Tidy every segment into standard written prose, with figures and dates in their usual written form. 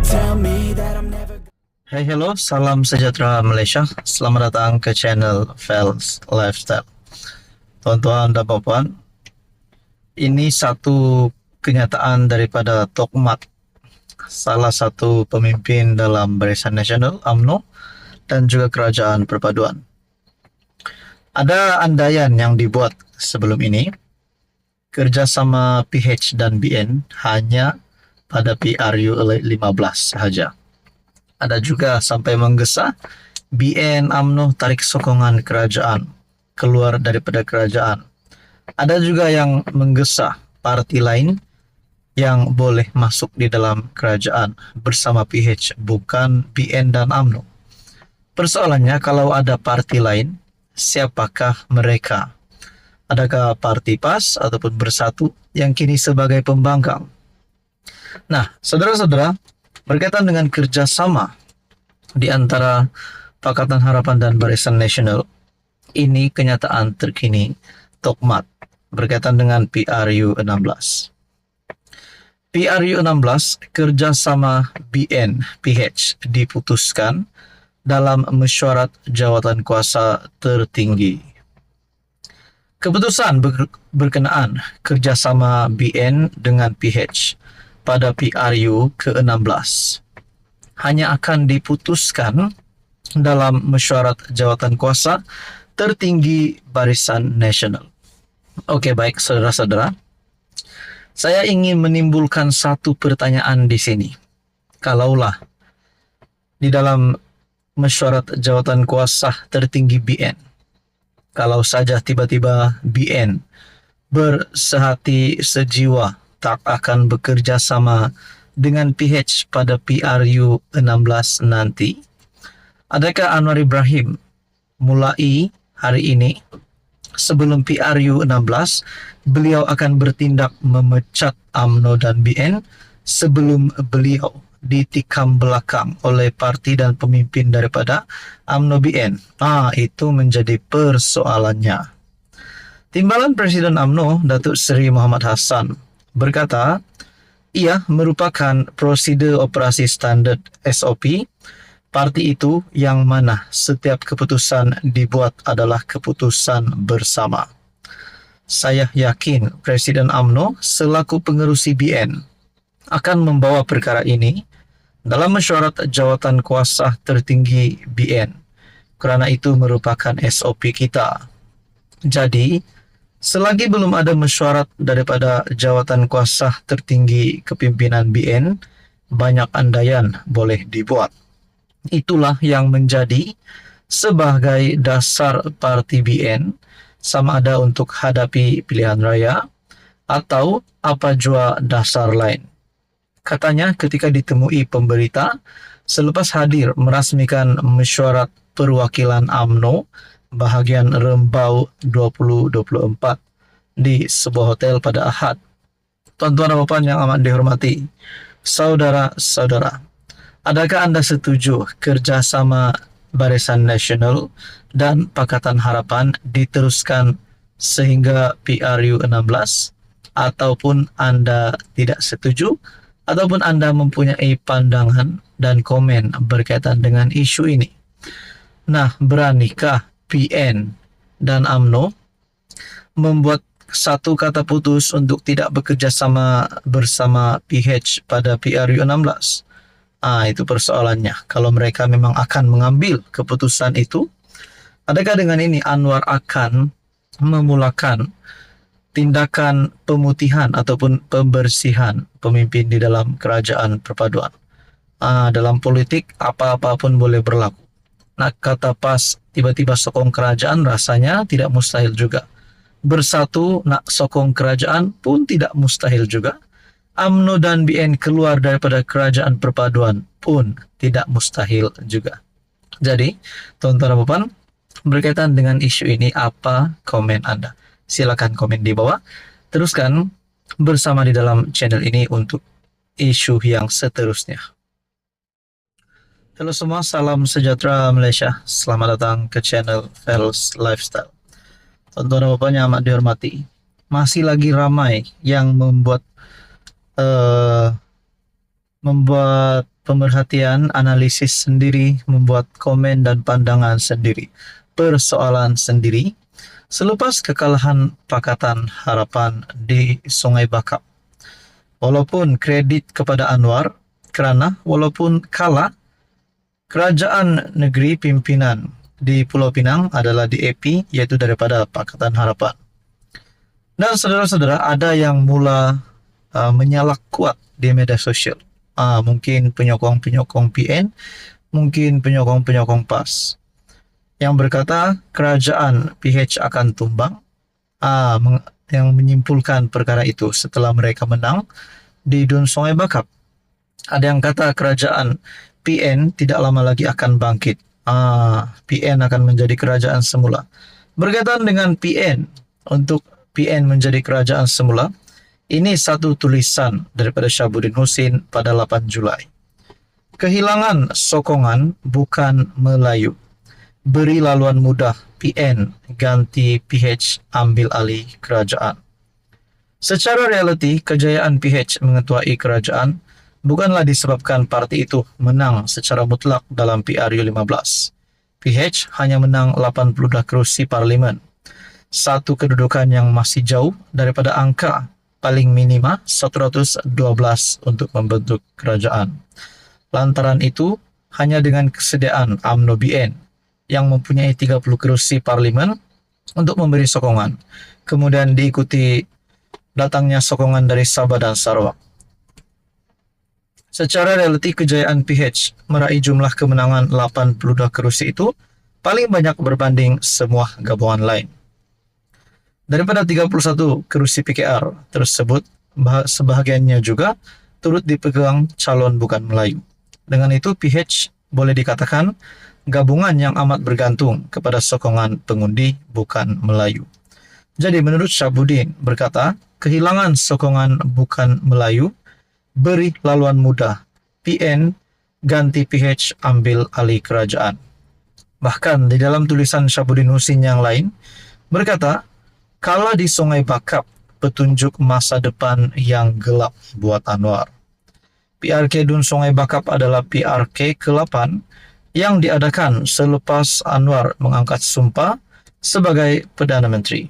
tell me that I'm never. Hai hello, salam sejahtera Malaysia. Selamat datang ke channel Fels Lifestyle. Tuan-tuan dan puan, ini satu kenyataan daripada Tok Mat, salah satu pemimpin dalam Barisan Nasional UMNO dan juga Kerajaan Perpaduan. Ada andaian yang dibuat sebelum ini, kerjasama PH dan BN hanya pada PRU 15 sahaja. Ada juga sampai menggesa BN UMNO tarik sokongan kerajaan keluar daripada kerajaan. Ada juga yang menggesa parti lain yang boleh masuk di dalam kerajaan bersama PH, bukan BN dan UMNO. Persoalannya, kalau ada parti lain, siapakah mereka? Adakah parti PAS ataupun Bersatu yang kini sebagai pembangkang? Nah, saudara-saudara, berkaitan dengan kerjasama di antara Pakatan Harapan dan Barisan Nasional, ini kenyataan terkini Tok Mat berkaitan dengan PRU 16. PRU 16 kerjasama BN PH diputuskan dalam mesyuarat jawatan kuasa tertinggi. Keputusan berkenaan kerjasama BN dengan PH pada PRU ke-16 hanya akan diputuskan dalam mesyuarat jawatan kuasa tertinggi Barisan Nasional. Oke, baik saudara-saudara. Saya ingin menimbulkan satu pertanyaan di sini. Kalaulah di dalam mesyuarat jawatan kuasa tertinggi BN, kalau saja tiba-tiba BN bersehati sejiwa tak akan bekerja sama dengan PH pada PRU 16 nanti, adakah Anwar Ibrahim mulai hari ini sebelum PRU 16 beliau akan bertindak memecat UMNO dan BN sebelum beliau ditikam belakang oleh parti dan pemimpin daripada UMNO BN? Itu menjadi persoalannya. Timbalan Presiden UMNO Datuk Seri Muhammad Hassan berkata, ia merupakan prosedur operasi standard SOP parti itu yang mana setiap keputusan dibuat adalah keputusan bersama. Saya yakin Presiden UMNO selaku pengerusi BN akan membawa perkara ini dalam mesyuarat jawatan kuasa tertinggi BN, kerana itu merupakan SOP kita. Jadi, selagi belum ada mesyuarat daripada jawatan kuasa tertinggi kepimpinan BN, banyak andaian boleh dibuat. Itulah yang menjadi sebagai dasar parti BN, sama ada untuk hadapi pilihan raya atau apa jua dasar lain. Katanya ketika ditemui pemberita selepas hadir merasmikan mesyuarat perwakilan UMNO bahagian Rembau 2024 di sebuah hotel pada Ahad. Tuan-tuan dan puan yang amat dihormati, saudara-saudara, adakah Anda setuju kerjasama Barisan Nasional dan Pakatan Harapan diteruskan sehingga PRU 16? Ataupun Anda tidak setuju? Ataupun Anda mempunyai pandangan dan komen berkaitan dengan isu ini? Nah, beranikah BN dan UMNO membuat satu kata putus untuk tidak bekerja sama bersama PH pada PRU 16? Itu persoalannya. Kalau mereka memang akan mengambil keputusan itu, adakah dengan ini Anwar akan memulakan tindakan pemutihan ataupun pembersihan pemimpin di dalam Kerajaan Perpaduan? Dalam politik, apa-apa pun boleh berlaku. Nak kata PAS tiba-tiba sokong kerajaan, rasanya tidak mustahil juga. Bersatu nak sokong kerajaan pun tidak mustahil juga. UMNO dan BN keluar daripada Kerajaan Perpaduan pun tidak mustahil juga. Jadi, tuan-tuan dan puan, berkaitan dengan isu ini, apa komen Anda? Silakan komen di bawah. Teruskan bersama di dalam channel ini untuk isu yang seterusnya. Halo semua, salam sejahtera Malaysia. Selamat datang ke channel Fels Lifestyle. Tuan-tuan dan puan yang amat dihormati, masih lagi ramai yang membuat pemerhatian, analisis sendiri, membuat komen dan pandangan sendiri, persoalan sendiri, selepas kekalahan Pakatan Harapan di Sungai Bakap. Walaupun kredit kepada Anwar, kerana walaupun kalah, kerajaan negeri pimpinan di Pulau Pinang adalah DAP, iaitu daripada Pakatan Harapan. Dan saudara-saudara, ada yang mula menyalak kuat di media sosial. Mungkin penyokong-penyokong PN, mungkin penyokong-penyokong PAS, yang berkata kerajaan PH akan tumbang, yang menyimpulkan perkara itu setelah mereka menang di Dun Sungai Bakap. Ada yang kata kerajaan PN tidak lama lagi akan bangkit. PN akan menjadi kerajaan semula. Berkaitan dengan PN, untuk PN menjadi kerajaan semula, ini satu tulisan daripada Syahabuddin Husin pada 8 Julai. Kehilangan sokongan bukan Melayu. Beri laluan mudah PN ganti PH ambil alih kerajaan. Secara realiti, kejayaan PH mengetuai kerajaan bukanlah disebabkan parti itu menang secara mutlak dalam PRU 15. PH hanya menang 82 kerusi parlimen. Satu kedudukan yang masih jauh daripada angka paling minima 112 untuk membentuk kerajaan. Lantaran itu, hanya dengan kesediaan UMNO BN yang mempunyai 30 kerusi parlimen untuk memberi sokongan, kemudian diikuti datangnya sokongan dari Sabah dan Sarawak. Secara realiti, kejayaan PH meraih jumlah kemenangan 82 kerusi itu paling banyak berbanding semua gabungan lain. Daripada 31 kerusi PKR tersebut, sebahagiannya juga turut dipegang calon bukan Melayu. Dengan itu, PH boleh dikatakan gabungan yang amat bergantung kepada sokongan pengundi bukan Melayu. Jadi menurut Syahabuddin berkata, kehilangan sokongan bukan Melayu, beri laluan mudah, PN ganti PH ambil alih kerajaan. Bahkan di dalam tulisan Syahabuddin Husin yang lain, berkata, kalah di Sungai Bakap, petunjuk masa depan yang gelap buat Anwar. PRK Dun Sungai Bakap adalah PRK ke-8 yang diadakan selepas Anwar mengangkat sumpah sebagai Perdana Menteri.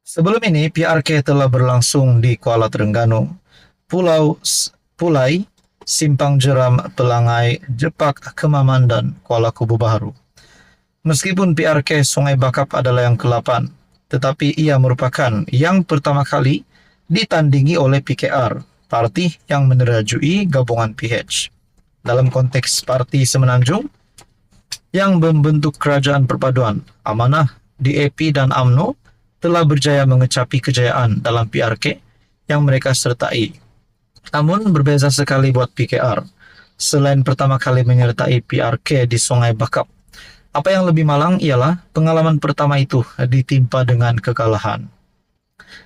Sebelum ini, PRK telah berlangsung di Kuala Terengganu, Pulai, Simpang Jeram, Pelangai, Jepak, Kemaman, dan Kuala Kubu Baharu. Meskipun PRK Sungai Bakap adalah yang ke-8, tetapi ia merupakan yang pertama kali ditandingi oleh PKR, parti yang menerajui gabungan PH. Dalam konteks parti semenanjung yang membentuk kerajaan perpaduan, Amanah, DAP dan UMNO telah berjaya mengecapi kejayaan dalam PRK yang mereka sertai. Namun berbeza sekali buat PKR. Selain pertama kali menyertai PRK di Sungai Bakap, apa yang lebih malang ialah pengalaman pertama itu ditimpa dengan kekalahan.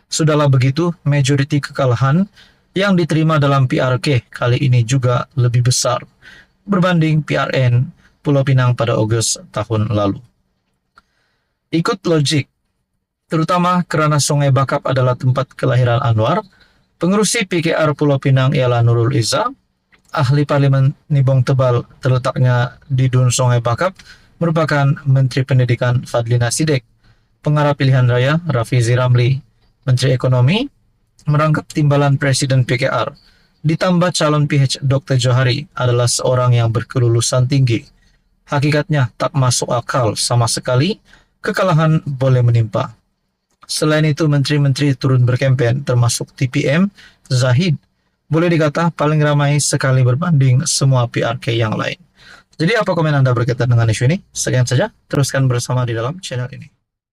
Sudahlah begitu, majoriti kekalahan yang diterima dalam PRK kali ini juga lebih besar berbanding PRN Pulau Pinang pada Ogos tahun lalu. Ikut logik, terutama kerana Sungai Bakap adalah tempat kelahiran Anwar, pengerusi PKR Pulau Pinang ialah Nurul Izzah, ahli parlimen Nibong Tebal terletaknya di Dun Sungai Bakap, merupakan Menteri Pendidikan Fadlina Sidek, pengarah pilihan raya Rafizi Ramli, Menteri Ekonomi, merangkap timbalan Presiden PKR, ditambah calon PH Dr. Johari adalah seorang yang berkelulusan tinggi. Hakikatnya tak masuk akal sama sekali kekalahan boleh menimpa. Selain itu, menteri-menteri turun berkempen termasuk TPM, Zahid, boleh dikata paling ramai sekali berbanding semua PRK yang lain. Jadi apa komen Anda berkaitan dengan isu ini? Sekian saja, teruskan bersama di dalam channel ini.